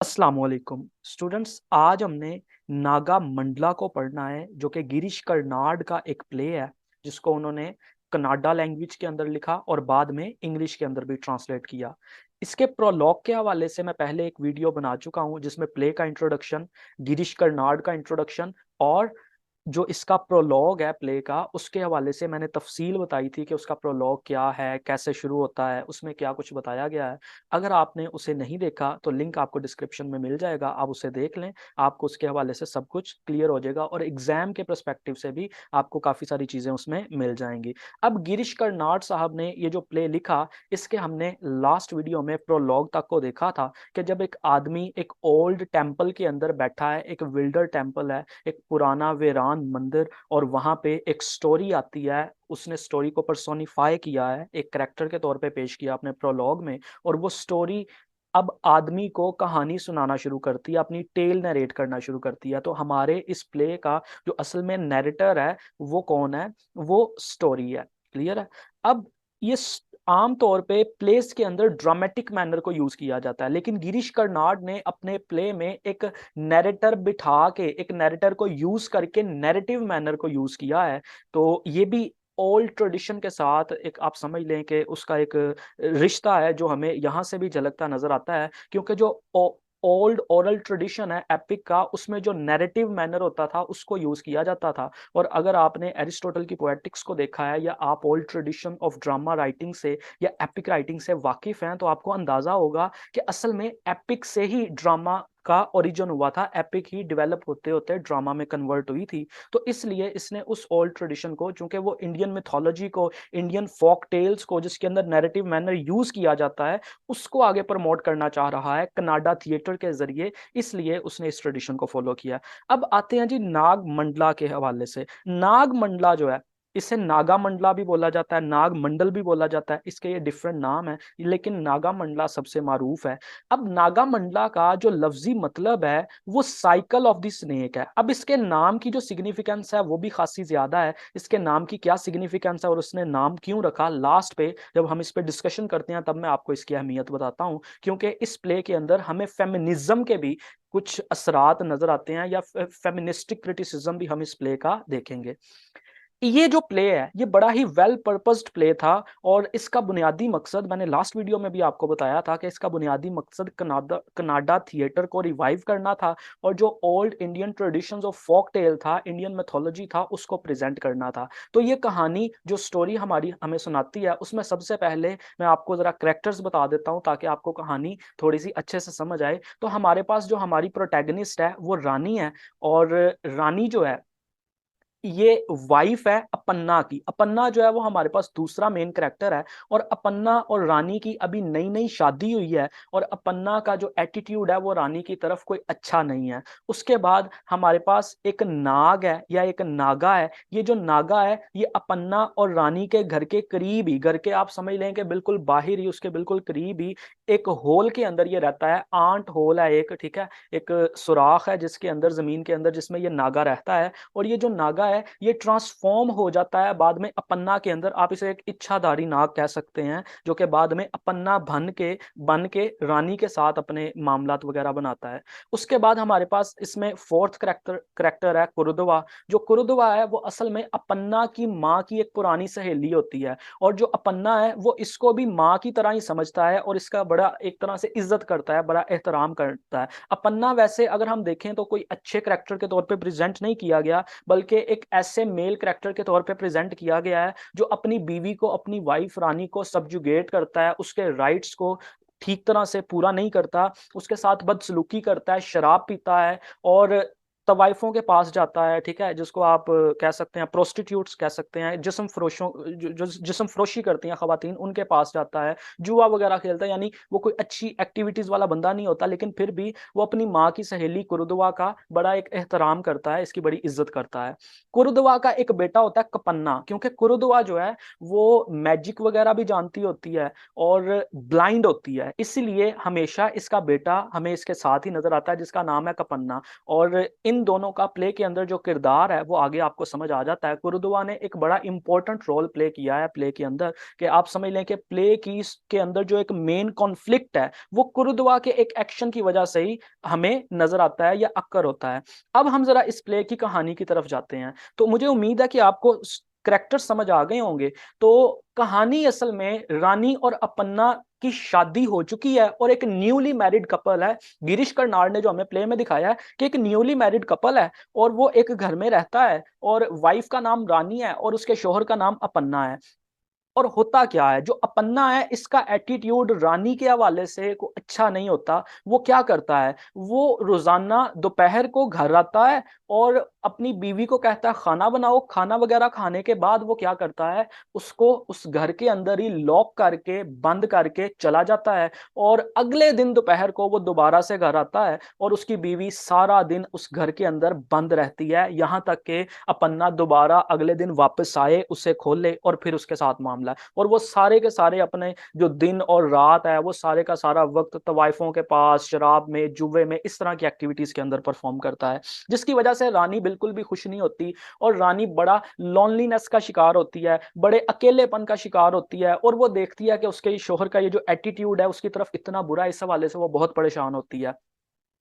अस्सलाम वालेकुम स्टूडेंट्स। आज हमने नागा मंडला को पढ़ना है जो कि गिरीश कर्नाड का एक प्ले है जिसको उन्होंने कन्नाडा लैंग्वेज के अंदर लिखा और बाद में इंग्लिश के अंदर भी ट्रांसलेट किया। इसके प्रोलॉग के हवाले से मैं पहले एक वीडियो बना चुका हूं जिसमें प्ले का इंट्रोडक्शन, गिरीश कर्नाड का इंट्रोडक्शन और जो इसका प्रोलॉग है प्ले का उसके हवाले से मैंने तफसील बताई थी कि उसका प्रोलॉग क्या है, कैसे शुरू होता है, उसमें क्या कुछ बताया गया है। अगर आपने उसे नहीं देखा तो लिंक आपको डिस्क्रिप्शन में मिल जाएगा, आप उसे देख लें। आपको उसके हवाले से सब कुछ क्लियर हो जाएगा और एग्जाम के परस्पेक्टिव से भी आपको काफ़ी सारी चीज़ें उसमें मिल जाएंगी। अब गिरीश कर्नाड साहब ने ये जो प्ले लिखा, इसके हमने लास्ट वीडियो में प्रोलॉग तक को देखा था कि जब एक आदमी एक ओल्ड टेम्पल के अंदर बैठा है, एक विल्डर टेम्पल है, एक पुराना वीरान मंदिर, और वहां पे एक स्टोरी आती है। उसने स्टोरी को पर्सोनिफाई किया है, एक करेक्टर के तौर पे पेश किया अपने प्रोलॉग में, और वो स्टोरी अब आदमी को कहानी सुनाना शुरू करती है, अपनी टेल नरेट करना शुरू करती है। तो हमारे इस प्ले का जो असल में नैरेटर है वो कौन है? वो स्टोरी है। क्लियर है? अब ये आम तौर पे प्लेस के अंदर ड्रामेटिक मैनर को यूज किया जाता है, लेकिन गिरीश कर्नाड ने अपने प्ले में एक नैरेटर बिठा के, एक नैरेटर को यूज करके नैरेटिव मैनर को यूज किया है। तो ये भी ओल्ड ट्रेडिशन के साथ एक आप समझ लें कि उसका एक रिश्ता है जो हमें यहाँ से भी झलकता नजर आता है, क्योंकि जो ओल्ड ओरल ट्रेडिशन है एपिक का, उसमें जो नैरेटिव मैनर होता था उसको यूज किया जाता था। और अगर आपने एरिस्टोटल की पोएटिक्स को देखा है या आप old tradition of drama writing से या एपिक राइटिंग से वाकिफ हैं तो आपको अंदाजा होगा कि असल में एपिक से ही ड्रामा का ओरिजिन हुआ था, एपिक ही डेवलप होते होते ड्रामा में कन्वर्ट हुई थी। तो इसलिए इसने उस ओल्ड ट्रेडिशन को, चूंकि वो इंडियन मिथोलॉजी को, इंडियन फोक टेल्स को जिसके अंदर नैरेटिव मैनर यूज किया जाता है, उसको आगे प्रमोट करना चाह रहा है कन्नाडा थिएटर के जरिए, इसलिए उसने इस ट्रेडिशन को फॉलो किया। अब आते हैं जी नाग मंडला के हवाले से। नाग मंडला जो है, इसे नागा मंडला भी बोला जाता है, नाग मंडल भी बोला जाता है, इसके ये डिफरेंट नाम है, लेकिन नागा मंडला सबसे मारूफ है। अब नागा मंडला का जो लफ्जी मतलब है वो साइकिल ऑफ द स्नेक है। अब इसके नाम की जो सिग्निफिकेंस है वो भी खासी ज्यादा है। इसके नाम की क्या सिग्निफिकेंस है और उसने नाम क्यों रखा, लास्ट पे जब हम इस पे डिस्कशन करते हैं तब मैं आपको इसकी अहमियत बताता हूँ, क्योंकि इस प्ले के अंदर हमें फेमिनिज्म के भी कुछ असरात नजर आते हैं, या फेमिनिस्टिक क्रिटिसिज्म भी हम इस प्ले का देखेंगे। ये जो प्ले है ये बड़ा ही वेल पर्पस्ड प्ले था, और इसका बुनियादी मकसद मैंने लास्ट वीडियो में भी आपको बताया था कि इसका बुनियादी मकसद कनाडा कनाडा थिएटर को रिवाइव करना था, और जो old Indian traditions of folk tale था, इंडियन मैथोलॉजी था, उसको प्रेजेंट करना था। तो ये कहानी जो स्टोरी हमारी हमें सुनाती है उसमें सबसे पहले मैं आपको जरा करेक्टर्स बता देता हूँ ताकि आपको कहानी थोड़ी सी अच्छे से समझ आए। तो हमारे पास जो हमारी प्रोटैगनिस्ट है वो रानी है, और रानी जो है ये वाइफ है अपन्ना की। अपन्ना जो है वो हमारे पास दूसरा मेन कैरेक्टर है, और अपन्ना और रानी की अभी नई नई शादी हुई है, और अपन्ना का जो एटीट्यूड है वो रानी की तरफ कोई अच्छा नहीं है। उसके बाद हमारे पास एक नाग है या एक नागा है। ये जो नागा है ये अपन्ना और रानी के घर के करीब ही, घर के आप समझ लें कि बिल्कुल बाहर ही, उसके बिल्कुल करीब ही एक होल के अंदर ये रहता है। आंट होल है एक, ठीक है, एक सुराख है जिसके अंदर, जमीन के अंदर, जिसमें ये नागा रहता है। और ये जो नागा है ये ट्रांसफॉर्म हो जाता है बाद में अपन्ना के अंदर। आप इसे एक इच्छाधारी नाग कह सकते हैं, जो कि बाद में अपन्ना बन के रानी के साथ अपने मामलात वगैरह बनाता है। उसके बाद हमारे पास इसमें फोर्थ करेक्टर है कुरुदवा। जो कुरुदवा है वो असल में अपन्ना की माँ की एक पुरानी सहेली होती है, और जो अपन्ना है वो इसको भी माँ की तरह ही समझता है और इसका बड़ा एक तरह से इज्जत करता है, बड़ा एहतराम करता है। अपन्ना वैसे अगर हम देखें तो कोई अच्छे करेक्टर के तौर पे प्रेजेंट नहीं किया गया, बल्कि एक ऐसे मेल करेक्टर के तौर पे प्रेजेंट किया गया है जो अपनी बीवी को, अपनी वाइफ रानी को सब्जुगेट करता है, उसके राइट्स को ठीक तरह से पूरा नहीं करता, उसके साथ बदसलूकी करता है, शराब पीता है, और तवाइफों के पास जाता है, ठीक है, जिसको आप कह सकते हैं प्रोस्टिट्यूट्स कह सकते हैं, जिस्म फरोशों जो जिस्म फरोशी करती हैं खवातीन, उनके पास जाता है, जुआ वगैरह खेलता है। यानी वो कोई अच्छी एक्टिविटीज वाला बंदा नहीं होता, लेकिन फिर भी वो अपनी माँ की सहेली कुरुदवा का बड़ा एक एहतराम करता है, इसकी बड़ी इज्जत करता है। कुरुदवा का एक बेटा होता है कपन्ना, क्योंकि कुरुदवा जो है वो मैजिक वगैरह भी जानती होती है और ब्लाइंड होती है, इसलिए हमेशा इसका बेटा हमें इसके साथ ही नजर आता है जिसका नाम है कपन्ना। और इन इन दोनों का प्ले के अंदर जो किरदार है वो आगे आपको समझ आ जाता है। कुरुदवा ने एक बड़ा इंपॉर्टेंट रोल प्ले किया है प्ले के अंदर, कि आप समझ लें कि प्ले की के अंदर जो एक मेन कॉन्फ्लिक्ट है वो कुरुदवा के एक एक्शन की वजह से ही हमें नजर आता है या अक्कर होता है। अब हम जरा इस प्ले की कहानी की तरफ जाते हैं, तो मुझे उम्मीद है कि आपको करैक्टर समझ आ गए होंगे। तो कहानी असल में रानी और अपन्ना की शादी हो चुकी है और एक न्यूली मैरिड कपल है। गिरीश कर्नाड ने जो हमें प्ले में दिखाया है कि एक न्यूली मैरिड कपल है और वो एक घर में रहता है और वाइफ का नाम रानी है और उसके शोहर का नाम अपन्ना है। और होता क्या है, जो अपन्ना है इसका एटीट्यूड रानी के हवाले से को अच्छा नहीं होता। वो क्या करता है, वो रोजाना दोपहर को घर आता है और अपनी बीवी को कहता है खाना बनाओ। खाना वगैरह खाने के बाद वो क्या करता है, उसको उस घर के अंदर ही लॉक करके बंद करके चला जाता है। और अगले दिन दोपहर को वो दोबारा से घर आता है और उसकी बीवी सारा दिन उस घर के अंदर बंद रहती है, यहां तक कि अपन्ना दोबारा अगले दिन वापस आए, उसे खोले और फिर उसके साथ मामला। और वो सारे के सारे अपने जो दिन और रात है वो सारे का सारा वक्त तवाइफों के पास, शराब में, जुए में, इस तरह की एक्टिविटीज के अंदर परफॉर्म करता है, जिसकी वजह से रानी बिल्कुल भी खुश नहीं होती और रानी बड़ा लॉनलीनेस का शिकार होती है, बड़े अकेलेपन का शिकार होती है। और वो देखती है कि उसके शोहर का ये जो एटीट्यूड है उसकी तरफ इतना बुरा है, इस हवाले से वो बहुत परेशान होती है।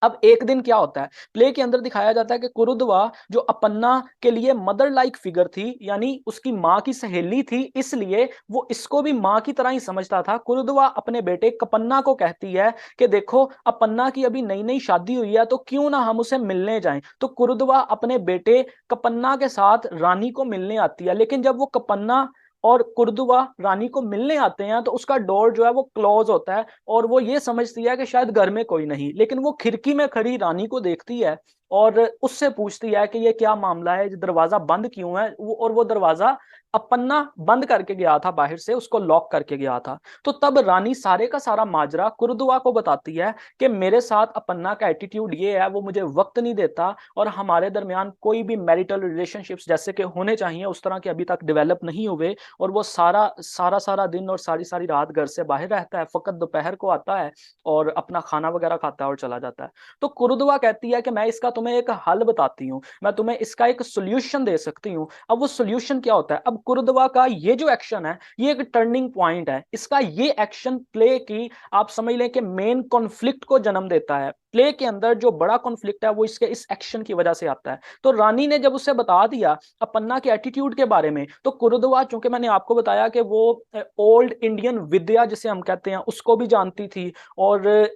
अब एक दिन क्या होता है, प्ले के अंदर दिखाया जाता है कि कुरुदवा जो अपन्ना के लिए मदर लाइक फिगर थी, यानी उसकी माँ की सहेली थी, इसलिए वो इसको भी माँ की तरह ही समझता था। कुरुदवा अपने बेटे कपन्ना को कहती है कि देखो अपन्ना की अभी नई नई शादी हुई है तो क्यों ना हम उसे मिलने जाएं। तो कुरुदवा अपने बेटे कपन्ना के साथ रानी को मिलने आती है, लेकिन जब वो कपन्ना और कुर्दुवा रानी को मिलने आते हैं तो उसका डोर जो है वो क्लोज होता है और वो ये समझती है कि शायद घर में कोई नहीं, लेकिन वो खिड़की में खड़ी रानी को देखती है और उससे पूछती है कि ये क्या मामला है, दरवाजा बंद क्यों है। और वो दरवाजा अपन्ना बंद करके गया था, बाहर से उसको लॉक करके गया था। तो तब रानी सारे का सारा माजरा कुर्दुवा को बताती है कि मेरे साथ अपन्ना का एटीट्यूड ये है, वो मुझे वक्त नहीं देता और हमारे दरमियान कोई भी मैरिटल रिलेशनशिप्स जैसे कि होने चाहिए उस तरह के अभी तक डेवलप नहीं हुए। और वो सारा सारा सारा दिन और सारी सारी रात घर से बाहर रहता है, फकत दोपहर को आता है और अपना खाना वगैरह खाता है और चला जाता है। तो कुर्दुवा कहती है कि मैं इसका तुम्हें एक हल बताती हूँ, मैं तुम्हें इसका एक सोल्यूशन दे सकती हूँ। अब वो सोल्यूशन क्या होता है, अब कुर्दुवा का ये जो एक्शन है ये एक टर्निंग पॉइंट है। इसका ये एक्शन प्ले की आप समझ लें कि मेन कॉन्फ्लिक्ट को जन्म देता है। प्ले के अंदर जो बड़ा कॉन्फ्लिक्ट है वो इसके इस एक्शन की वजह से आता है। तो रानी ने जब उसे बता दिया अपन्ना के एटीट्यूड के बारे में, तो कुर्दुवा, चूंकि मैंने आपको बताया कि वो ओल्ड इंडियन विद्या जिसे हम कहते हैं उसको भी जानती थी और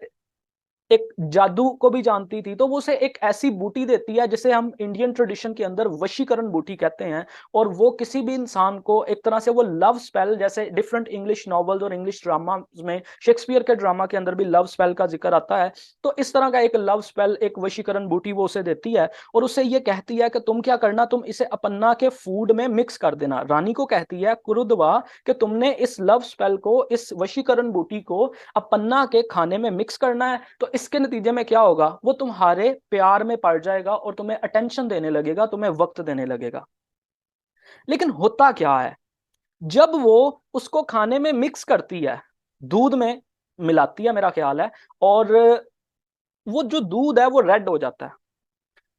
एक जादू को भी जानती थी, तो वो उसे एक ऐसी बूटी देती है जिसे हम इंडियन ट्रेडिशन के अंदर वशीकरण बूटी कहते हैं। और वो किसी भी इंसान को एक तरह से वो लव स्पेल, जैसे डिफरेंट इंग्लिश नॉवेल्स और इंग्लिश ड्रामा में, शेक्सपियर के ड्रामा के अंदर भी लव स्पेल का जिक्र आता है, तो इस तरह का एक लव स्पेल, एक वशीकरण बूटी वो उसे देती है और उसे ये कहती है कि तुम क्या करना, तुम इसे अपन्ना के फूड में मिक्स कर देना। रानी को कहती है कुरुदवा कि तुमने इस लव स्पेल को, इस वशीकरण बूटी को अपन्ना के खाने में मिक्स करना है, तो इसके नतीजे में क्या होगा, वो तुम्हारे प्यार में पड़ जाएगा और तुम्हें अटेंशन देने लगेगा, तुम्हें वक्त देने लगेगा। लेकिन होता क्या है, जब वो उसको खाने में मिक्स करती है, दूध में मिलाती है मेरा ख्याल है, और वो जो दूध है वो रेड हो जाता है।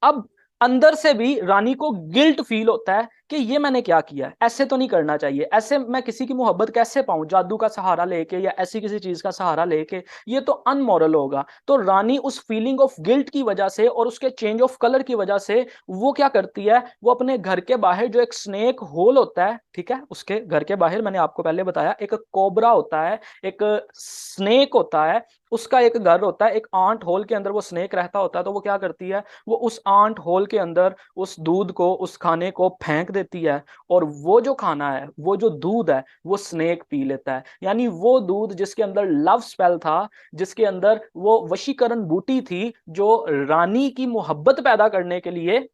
अब अंदर से भी रानी को गिल्ट फील होता है कि ये मैंने क्या किया है, ऐसे तो नहीं करना चाहिए, ऐसे मैं किसी की मोहब्बत कैसे पाऊं जादू का सहारा लेके या ऐसी किसी चीज का सहारा लेके, ये तो अनमोरल होगा। तो रानी उस फीलिंग ऑफ गिल्ट की वजह से और उसके चेंज ऑफ कलर की वजह से वो क्या करती है, वो अपने घर के बाहर जो एक स्नेक होल होता है, ठीक है, उसके घर के बाहर मैंने आपको पहले बताया एक कोबरा होता है, एक स्नेक होता है, उसका एक घर होता है, एक आंट होल के अंदर वो स्नेक रहता होता है। तो वो क्या करती है, वो उस आंट होल के अंदर उस दूध को, उस खाने को फेंक देती है और वो जो खाना है, वो जो दूध है, वो स्नेक पी लेता है। यानी वो दूध जिसके अंदर लव स्पेल था, जिसके अंदर वो वशीकरण बूटी थी जो रानी की मोहब्बत पैदा करने के लिए,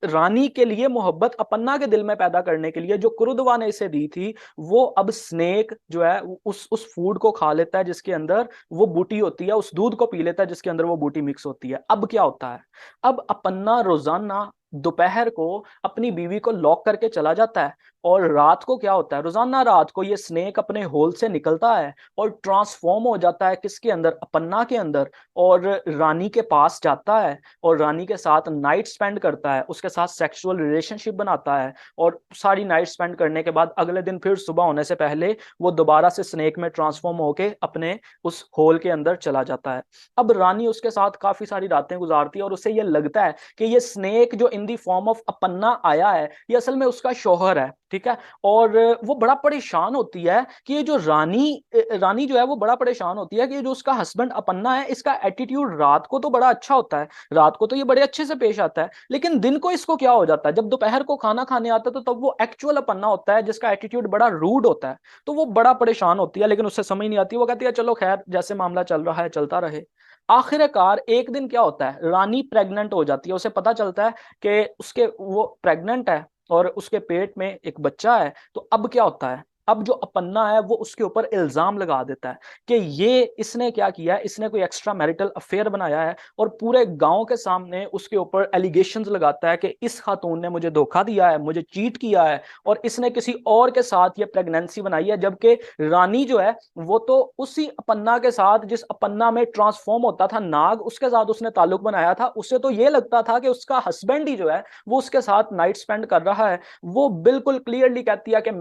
रानी के लिए मोहब्बत अपन्ना के दिल में पैदा करने के लिए जो कुरुदवा ने इसे दी थी, वो अब स्नेक जो है उस फूड को खा लेता है जिसके अंदर वो बूटी होती है, उस दूध को पी लेता है जिसके अंदर वो बूटी मिक्स होती है। अब क्या होता है, अब अपन्ना रोजाना दोपहर को अपनी बीवी को लॉक करके चला जाता है, और रात को क्या होता है, रोजाना रात को ये स्नेक अपने होल से निकलता है और ट्रांसफॉर्म हो जाता है किसके अंदर, अपन्ना के अंदर, और रानी के पास जाता है और रानी के साथ नाइट स्पेंड करता है, उसके साथ सेक्सुअल रिलेशनशिप बनाता है, और सारी नाइट स्पेंड करने के बाद अगले दिन फिर सुबह होने से पहले वो दोबारा से स्नेक में ट्रांसफॉर्म होके अपने उस होल के अंदर चला जाता है। अब रानी उसके साथ काफी सारी रातें गुजारती है और उसे ये लगता है कि ये स्नेक जो इन दी फॉर्म ऑफ अपन्ना आया है ये असल में उसका शौहर है, ठीक है। और वो बड़ा परेशान होती है कि ये जो रानी जो है वो बड़ा परेशान होती है कि जो उसका हस्बैंड अपन्ना है इसका एटीट्यूड रात को तो बड़ा अच्छा होता है, रात को तो ये बड़े अच्छे से पेश आता है, लेकिन दिन को इसको क्या हो जाता है, जब दोपहर को खाना खाने आता है तो तब वो एक्चुअल अपन्ना होता है जिसका एटीट्यूड बड़ा रूड होता है। तो वो बड़ा परेशान होती है, लेकिन उससे समझ नहीं आती, वो कहती है चलो खैर जैसे मामला चल रहा है चलता रहे। आखिरकार एक दिन क्या होता है, रानी प्रेग्नेंट हो जाती है, उसे पता चलता है कि उसके वो प्रेग्नेंट है और उसके पेट में एक बच्चा है। तो अब क्या होता है, अब जो अपन्ना है वो उसके ऊपर इल्जाम लगा देता है कि ये इसने क्या किया है, इसने कोई एक्स्ट्रा मैरिटल अफेयर बनाया है, और पूरे गांव के सामने उसके ऊपर एलिगेशंस लगाता है कि इस खातून ने मुझे धोखा दिया है, मुझे चीट किया है, और इसने किसी और के साथ ये प्रेगनेंसी बनाई है। जबकि रानी जो है वो तो उसी अपन्ना के साथ, जिस अपन्ना में ट्रांसफॉर्म होता था नाग, उसके साथ उसने ताल्लुक बनाया था, उससे तो ये लगता था कि उसका हस्बैंड ही जो है वो उसके साथ नाइट स्पेंड कर रहा है। वो बिल्कुल क्लियरली कहती है कि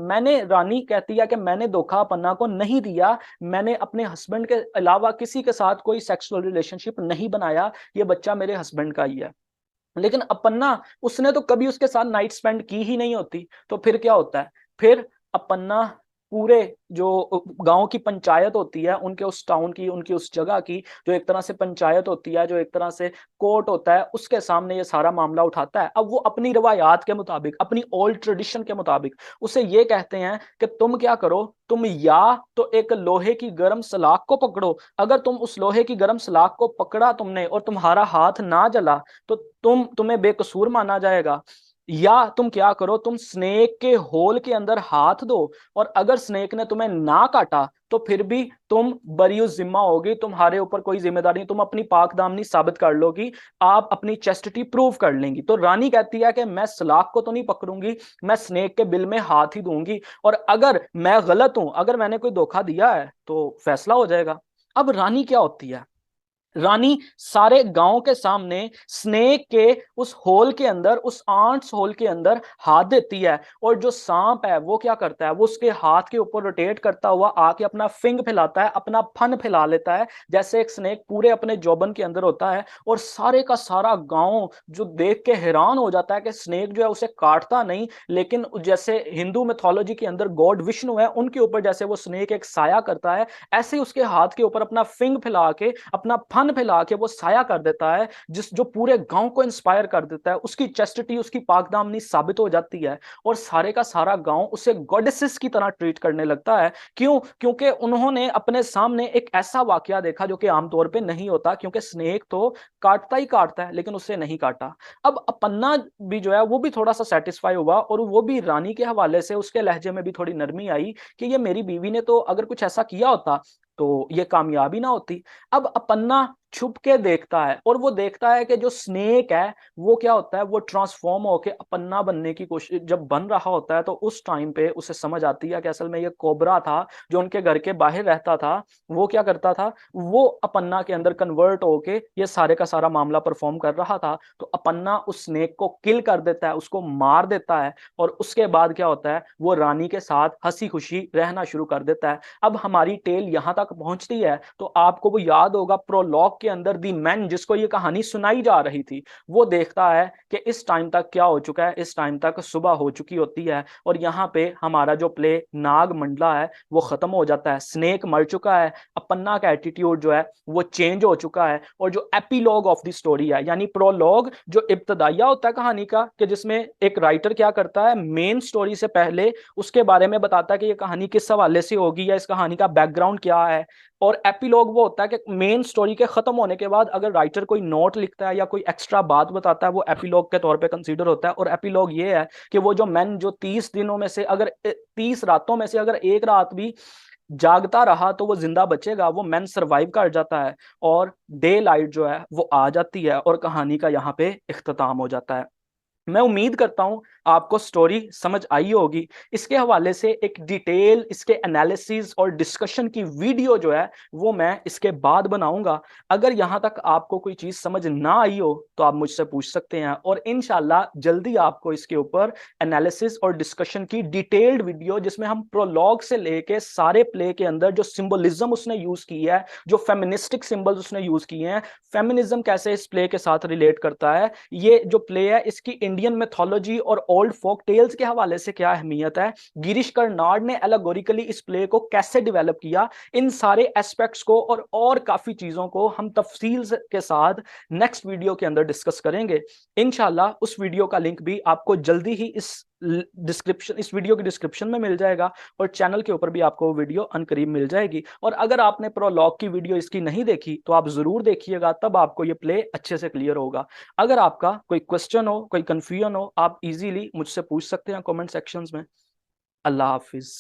रानी कहती है कि मैंने धोखा पन्ना को नहीं दिया, मैंने अपने हस्बैंड के अलावा किसी के साथ कोई सेक्सुअल रिलेशनशिप नहीं बनाया, ये बच्चा मेरे हस्बैंड का ही है। लेकिन अपन्ना, उसने तो कभी उसके साथ नाइट स्पेंड की ही नहीं होती। तो फिर क्या होता है, फिर अपन्ना पूरे जो गांव की पंचायत होती है, उनके उस टाउन की, उनकी उस जगह की जो एक तरह से पंचायत होती है, जो एक तरह से कोर्ट होता है, उसके सामने ये सारा मामला उठाता है। अब वो अपनी रवायात के मुताबिक, अपनी ओल्ड ट्रेडिशन के मुताबिक उसे ये कहते हैं कि तुम क्या करो, तुम या तो एक लोहे की गर्म सलाख को पकड़ो, अगर तुम उस लोहे की गर्म सलाख को पकड़ा तुमने और तुम्हारा हाथ ना जला तो तुम्हें बेकसूर माना जाएगा। या तुम क्या करो, तुम स्नेक के होल के अंदर हाथ दो, और अगर स्नेक ने तुम्हें ना काटा तो फिर भी तुम बरी जिम्मा होगी, तुम्हारे ऊपर कोई जिम्मेदारी नहीं, तुम अपनी पाकदामनी साबित कर लोगी, आप अपनी चेस्टिटी प्रूव कर लेंगी। तो रानी कहती है कि मैं सलाख को तो नहीं पकड़ूंगी, मैं स्नेक के बिल में हाथ ही दूंगी, और अगर मैं गलत हूं, अगर मैंने कोई धोखा दिया है तो फैसला हो जाएगा। अब रानी क्या होती है, रानी सारे गांव के सामने स्नेक के उस होल के अंदर, उस आंट्स होल के अंदर हाथ देती है, और जो सांप है वो क्या करता है, वो उसके हाथ के ऊपर रोटेट करता हुआ आके अपना फिंग फैलाता है, अपना फन फैला लेता है, जैसे एक स्नेक पूरे अपने जोबन के अंदर होता है। और सारे का सारा गांव जो देख के हैरान हो जाता है कि स्नेक जो है उसे काटता नहीं, लेकिन जैसे हिंदू मिथोलॉजी के अंदर गॉड विष्णु है, उनके ऊपर जैसे वो स्नेक एक साया करता है, ऐसे उसके हाथ के ऊपर अपना फिंग फैला के, अपना फन फैला के वो साया कर देता है, जिस जो पूरे गांव को इंस्पायर कर देता है। उसकी चेस्टिटी, उसकी पाकदामनी साबित हो जाती है, और सारे का सारा गांव उसे गॉडेसेस की तरह ट्रीट करने लगता है। क्यों? क्योंकि उन्होंने अपने सामने एक ऐसा वाकया देखा जो कि आमतौर पे नहीं होता, क्योंकि स्नेक तो काटता ही काटता है, लेकिन उससे नहीं काटा। अब अपन्ना भी जो है वो भी थोड़ा सा सेटिस्फाई हुआ, और वो भी रानी के हवाले से उसके लहजे में भी थोड़ी नरमी आई कि ये मेरी बीवी ने तो अगर कुछ ऐसा किया होता तो ये कामयाबी ना होती। अब अपन्ना छुप के देखता है, और वो देखता है कि जो स्नेक है वो क्या होता है, वो ट्रांसफॉर्म होके अपन्ना बनने की कोशिश जब बन रहा होता है, तो उस टाइम पे उसे समझ आती है कि असल में ये कोबरा था जो उनके घर के बाहर रहता था, वो क्या करता था, वो अपन्ना के अंदर कन्वर्ट होके ये सारे का सारा मामला परफॉर्म कर रहा था। तो अपन्ना उस स्नेक को किल कर देता है, उसको मार देता है, और उसके बाद क्या होता है, वो रानी के साथ हंसी खुशी रहना शुरू कर देता है। अब हमारी टेल यहां तक पहुंचती है तो आपको वो याद होगा, प्रोलॉग के अंदर दी मैन जिसको ये कहानी सुनाई जा रही थी, वो देखता है कि इस टाइम तक क्या हो चुका है, इस टाइम तक सुबह हो चुकी होती है, और यहाँ पे हमारा जो प्ले नाग मंडला है वो खत्म हो जाता है, स्नेक मर चुका है, अपन्ना का एटीट्यूड जो है वो चेंज हो चुका है। और जो एपिलॉग ऑफ द स्टोरी है, यानी प्रोलॉग जो इब्तदाइया होता है कहानी का, कि जिसमें एक राइटर क्या करता है, मेन स्टोरी से पहले उसके बारे में बताता है कि ये कहानी किस हवाले से होगी, या इस कहानी का बैकग्राउंड क्या है। और एपिलॉग वो होता है कि मेन स्टोरी के खत्म होने के बाद अगर राइटर कोई नोट लिखता है या कोई एक्स्ट्रा बात बताता है, वो एपिलॉग के तौर पे कंसीडर होता है। और एपिलॉग ये है कि वो जो मैन जो 30 दिनों में से अगर 30 रातों में से अगर एक रात भी जागता रहा तो वो जिंदा बचेगा, वो मैन सरवाइव कर जाता है, और डे लाइट जो है वो आ जाती है, और कहानी का यहाँ पे इख्तिताम हो जाता है। मैं उम्मीद करता हूं आपको स्टोरी समझ आई होगी। इसके हवाले से एक डिटेल इसके एनालिसिस और डिस्कशन की वीडियो जो है वो मैं इसके बाद बनाऊंगा। अगर यहां तक आपको कोई चीज समझ ना आई हो तो आप मुझसे पूछ सकते हैं, और इंशाल्लाह जल्दी आपको इसके ऊपर एनालिसिस और डिस्कशन की डिटेल्ड वीडियो, जिसमें हम प्रोलॉग से लेके सारे प्ले के अंदर जो सिंबलिज्म उसने यूज की है, जो फेमिनिस्टिक सिंबल्स उसने यूज किए हैं, फेमिनिज्म कैसे इस प्ले के साथ रिलेट करता है, ये जो प्ले है इसकी इंडियन मेथोलॉजी और ओल्ड फोक टेल्स के हवाले से क्या अहमियत है, गिरीश कर्नाड ने एलेगोरिकली इस प्ले को कैसे डेवलप किया, इन सारे एस्पेक्ट्स को और काफी चीजों को हम तफसील के साथ नेक्स्ट वीडियो के अंदर डिस्कस करेंगे। इंशाल्लाह उस वीडियो का लिंक भी आपको जल्दी ही इस वीडियो की डिस्क्रिप्शन में मिल जाएगा, और चैनल के ऊपर भी आपको वीडियो अनकरीब मिल जाएगी। और अगर आपने प्रोलॉग की वीडियो इसकी नहीं देखी तो आप जरूर देखिएगा, तब आपको ये प्ले अच्छे से क्लियर होगा। अगर आपका कोई क्वेश्चन हो, कोई कंफ्यूजन हो, आप इजीली मुझसे पूछ सकते हैं कमेंट सेक्शंस में। अल्लाह हाफिज।